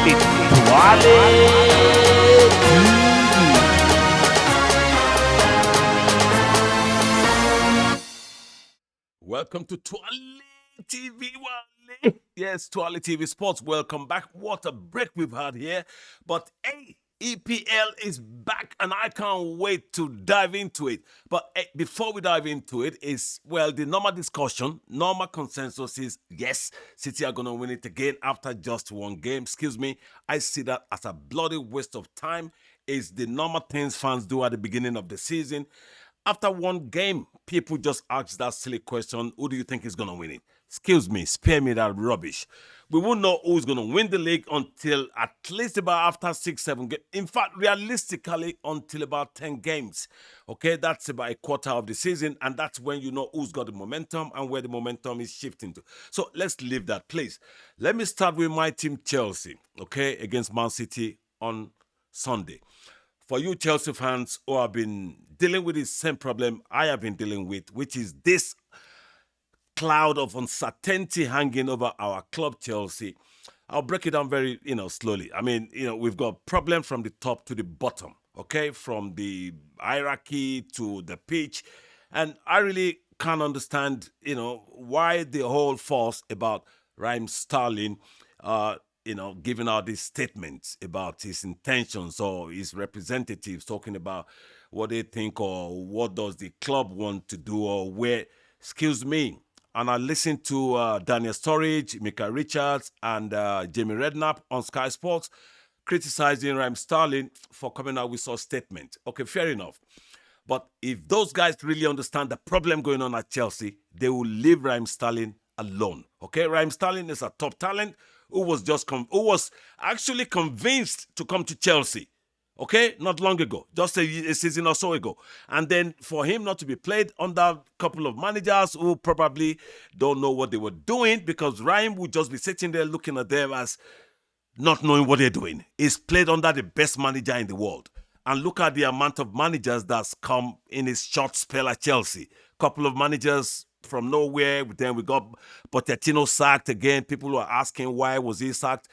It's TWALE Welcome to TWALE TV, Wale. Yes, TWALE TV Sports. Welcome back. What a break we've had here. But hey, EPL is back and I can't wait to dive into it. But hey, before we dive into it, the normal discussion, normal consensus is yes, City are going to win it again after just one game. Excuse me. I see that as a bloody waste of time. It's the normal things fans do at the beginning of the season. After one game, people just ask that silly question, who do you think is going to win it? Excuse me, spare me that rubbish. We won't know who's going to win the league until at least about after 6, 7 games. In fact, realistically, until about 10 games. Okay, that's about a quarter of the season, and that's when you know who's got the momentum and where the momentum is shifting to. So let's leave that place. Let me start with my team, Chelsea, okay, against Man City on Sunday. For you Chelsea fans who have been dealing with the same problem I have been dealing with, which is this cloud of uncertainty hanging over our club, Chelsea, I'll break it down very, slowly. I mean, we've got problem from the top to the bottom, okay, from the hierarchy to the pitch, and I really can't understand, why the whole fuss about Raheem Sterling, giving out these statements about his intentions or his representatives talking about what they think or what does the club want to do or where, excuse me. And I listened to Daniel Sturridge, Mika Richards, and Jamie Redknapp on Sky Sports criticizing Raheem Sterling for coming out with such statement. Okay, fair enough. But if those guys really understand the problem going on at Chelsea, they will leave Raheem Sterling alone. Okay, Raheem Sterling is a top talent who was actually convinced to come to Chelsea. Okay, not long ago, just a season or so ago. And then for him not to be played under a couple of managers who probably don't know what they were doing, because Ryan would just be sitting there looking at them as not knowing what they're doing. He's played under the best manager in the world. And look at the amount of managers that's come in his short spell at Chelsea. Couple of managers from nowhere. Then we got Pochettino sacked again. People were asking why was he sacked.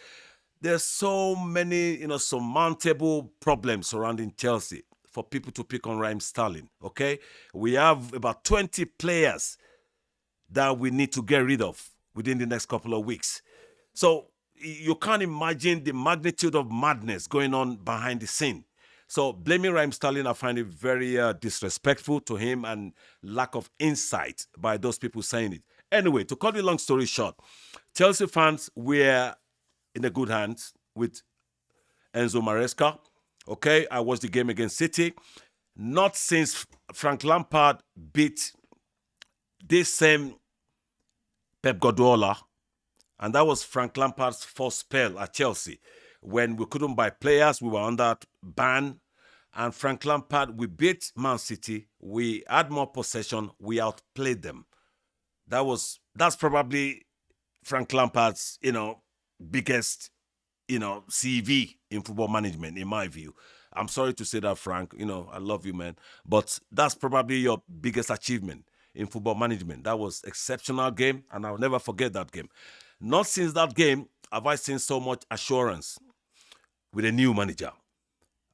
There's so many, surmountable problems surrounding Chelsea for people to pick on Raheem Sterling, okay? We have about 20 players that we need to get rid of within the next couple of weeks. So you can't imagine the magnitude of madness going on behind the scene. So blaming Raheem Sterling, I find it very disrespectful to him and lack of insight by those people saying it. Anyway, to cut the long story short, Chelsea fans were in the good hands with Enzo Maresca. Okay, I watched the game against City. Not since Frank Lampard beat this same Pep Guardiola, and that was Frank Lampard's first spell at Chelsea. When we couldn't buy players, we were under ban. And Frank Lampard, we beat Man City. We had more possession. We outplayed them. That's probably Frank Lampard's, biggest, CV in football management, in my view. I'm sorry to say that, Frank. I love you, man. But that's probably your biggest achievement in football management. That was exceptional game, and I'll never forget that game. Not since that game have I seen so much assurance with a new manager.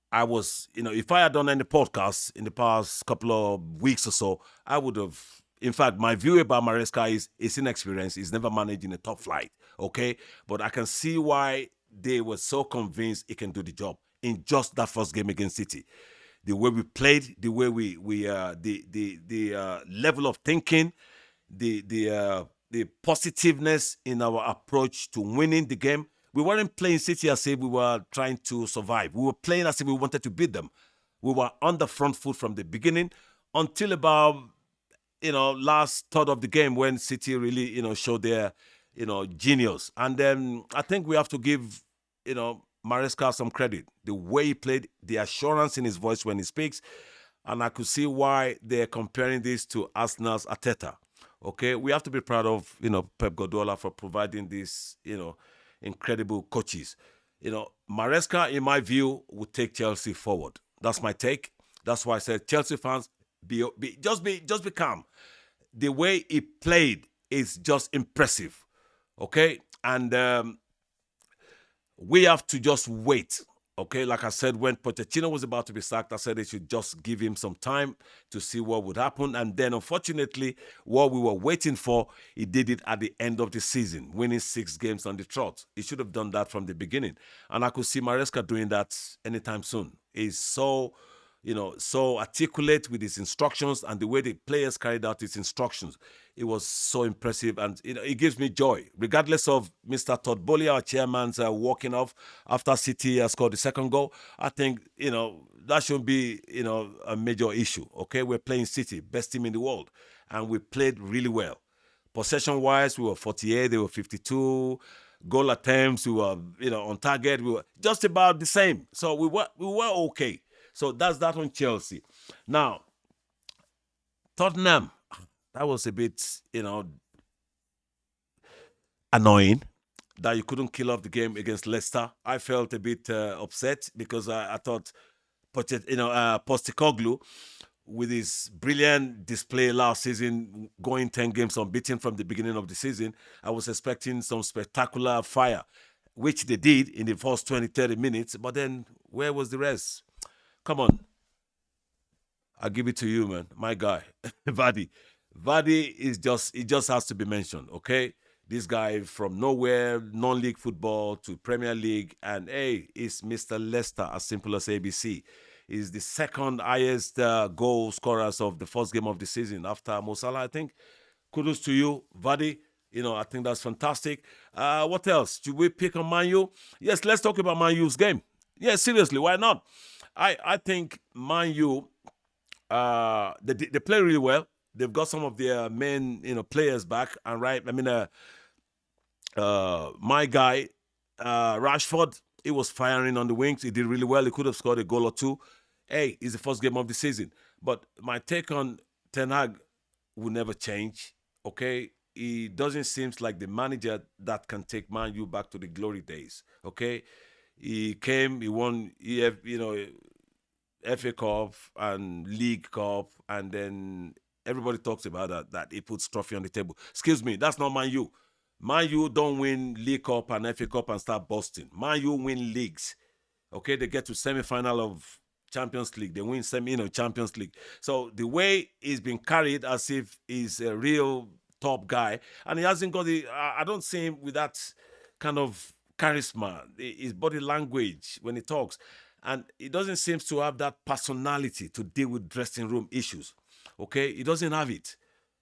I was, if I had done any podcasts in the past couple of weeks or so, I would have. In fact, my view about Maresca is inexperienced. He's never managed in a top flight, okay? But I can see why they were so convinced he can do the job in just that first game against City. The way we played, the way the level of thinking, the positiveness in our approach to winning the game. We weren't playing City as if we were trying to survive. We were playing as if we wanted to beat them. We were on the front foot from the beginning until about last third of the game when City really, showed their, genius. And then I think we have to give, Maresca some credit. The way he played, the assurance in his voice when he speaks. And I could see why they're comparing this to Arsenal's Arteta. Okay, we have to be proud of, Pep Guardiola for providing these, incredible coaches. Maresca, in my view, would take Chelsea forward. That's my take. That's why I said Chelsea fans, just be calm. The way he played is just impressive. Okay, and we have to just wait. Okay, like I said, when Pochettino was about to be sacked, I said they should just give him some time to see what would happen. And then, unfortunately, what we were waiting for, he did it at the end of the season, winning 6 games on the trot. He should have done that from the beginning. And I could see Maresca doing that anytime soon. He's so, so articulate with his instructions and the way the players carried out his instructions. It was so impressive, and it gives me joy, regardless of Mr. Todd Bowley, our chairman's walking off after City scored the second goal. I think that shouldn't be a major issue. Okay, we're playing City, best team in the world, and we played really well. Possession wise, we were 48, they were 52. Goal attempts, we were on target, we were just about the same. So we were okay. So that's that on Chelsea. Now, Tottenham, that was a bit, annoying that you couldn't kill off the game against Leicester. I felt a bit upset because I thought Postecoglou, with his brilliant display last season, going 10 games unbeaten from the beginning of the season, I was expecting some spectacular fire, which they did in the first 20, 30 minutes. But then where was the rest? Come on. I'll give it to you, man. My guy, Vardy. Vardy it just has to be mentioned, okay? This guy from nowhere, non-league football to Premier League, and hey, it's Mr. Leicester, as simple as ABC. He's the second highest goal scorers of the first game of the season after Mo Salah, I think. Kudos to you, Vardy. I think that's fantastic. What else? Should we pick on Man U? Yes, let's talk about Man U's game. Yeah, seriously, why not? I think Man U, they play really well. They've got some of their main players back, and right. I mean, my guy Rashford, he was firing on the wings. He did really well. He could have scored a goal or two. Hey, it's the first game of the season. But my take on Ten Hag will never change. Okay, he doesn't seem like the manager that can take Man U back to the glory days. Okay, he came, he won, FA Cup and League Cup, and then everybody talks about that he puts trophy on the table. Excuse me, that's not Man U. Man U don't win League Cup and FA Cup and start busting. Man U win leagues. Okay, they get to semi-final of Champions League. They win Champions League. So the way he's been carried as if he's a real top guy, and he hasn't got I don't see him with that kind of charisma, his body language when he talks, and he doesn't seem to have that personality to deal with dressing room issues. Okay, he doesn't have it.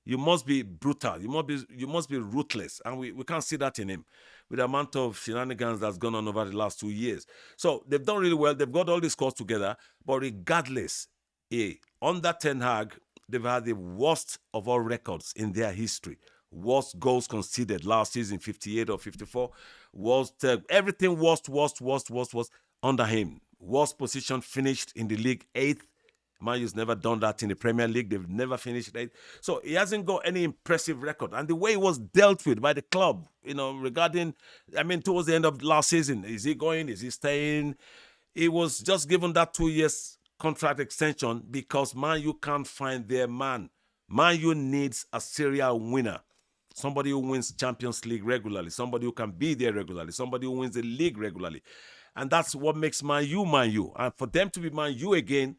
You must be brutal. You must be ruthless, and we can't see that in him with the amount of shenanigans that's gone on over the last 2 years. So they've done really well. They've got all the scores together, but regardless, under Ten Hag, they've had the worst of all records in their history. Worst goals conceded last season, 58 or 54. Worst everything worst under him. Worst position finished in the league, 8th. Man U's never done that in the Premier League. They've never finished 8th. So he hasn't got any impressive record. And the way he was dealt with by the club, regarding, towards the end of last season, is he going? Is he staying? He was just given that 2 years contract extension because Man U can't find their man. Man U needs a serial winner. Somebody who wins Champions League regularly. Somebody who can be there regularly. Somebody who wins the league regularly. And that's what makes Man U Man U. And for them to be Man U again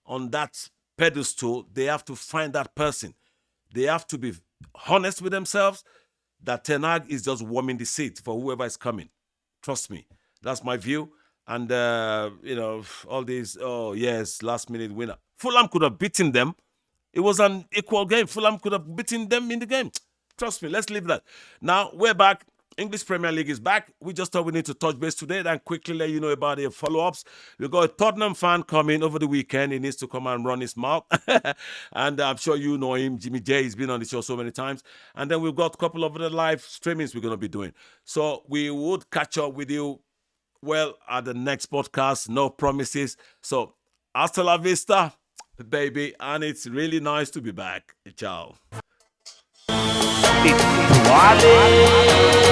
on that pedestal, they have to find that person. They have to be honest with themselves that Ten Hag is just warming the seat for whoever is coming. Trust me. That's my view. And, all these, oh, yes, last minute winner. Fulham could have beaten them. It was an equal game. Fulham could have beaten them in the game. Trust me, let's leave that. Now, we're back. English Premier League is back. We just thought we need to touch base today and quickly let you know about the follow-ups. We've got a Tottenham fan coming over the weekend. He needs to come and run his mouth. And I'm sure you know him, Jimmy J. He's been on the show so many times. And then we've got a couple of other live streamings we're going to be doing. So we would catch up with you, at the next podcast. No promises. So hasta la vista, baby. And it's really nice to be back. Ciao. TWALE.